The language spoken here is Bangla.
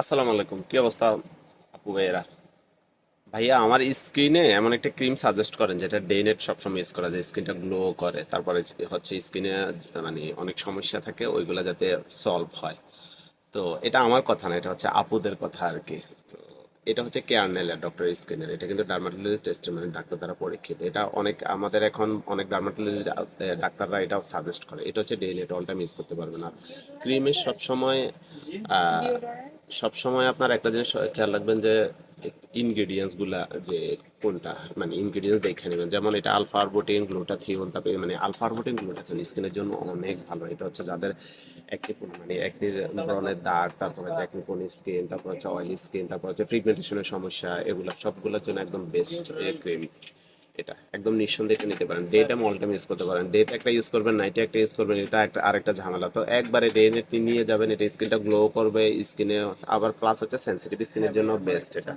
আসসালামু আলাইকুম, কি অবস্থা আপু ভাইয়েরা? ভাইয়া, আমার স্কিনে এমন একটা ক্রিম সাজেস্ট করেন যেটা ডে নাইট সবসময় ইউজ করা যায়, স্কিনটা গ্লো করে, তারপরে হচ্ছে স্কিনে মানে অনেক সমস্যা থাকে ওইগুলা যাতে সলভ হয়। তো এটা আমার কথা না, এটা হচ্ছে আপুদের কথা আর কি। তো এটা হচ্ছে কেয়ারনেলের ডক্টর স্কিনের, এটা কিন্তু ডার্মাটোলজিস্ট টেস্ট মানে ডাক্তার দ্বারা পরীক্ষিত। এটা অনেক আমাদের এখন অনেক ডার্মাটোলজি ডাক্তাররা এটাও সাজেস্ট করে। এটা হচ্ছে day night all time use করতে পারবেন। আর ক্রিমের সবসময় সবসময় আপনার একটা জিনিস খেয়াল রাখবেন যে ইনগ্রেডিয়েন্টস গুলা যে কোনটা, মানে ইনগ্রেডিয়েন্টস দেখে নেবেন। যেমন এটা আলফা আরবুটিন গ্লুটাথিওন, তারপরে মানে আলফা আরবুটিন গ্লুটাথিওন স্কিনের জন্য অনেক ভালো। এটা হচ্ছে যাদের একনি মানে একনি ব্রণের দাগ, তারপরে হচ্ছে একনি কোন স্কিন, তারপর হচ্ছে অয়েলি স্কিন, তারপর হচ্ছে ফিগমেন্টেশনের সমস্যা, এগুলা সবগুলোর জন্য একদম বেস্ট ক্রিম। এটা একদম নিঃসন্দেহে এটা নিতে পারেন, day time all time use করতে পারেন। ডেতে একটা ইউজ করবেন, নাইটে একটা ইউজ করবেন, এটা একটা আরেকটা ঝামেলা। তো একবারে ডে নাইট নিয়ে যাবেন, এটা স্কিনটা গ্লো করবে স্কিনে, আবার প্লাস হচ্ছে সেন্সিটিভ স্কিনের জন্য বেস্ট এটা।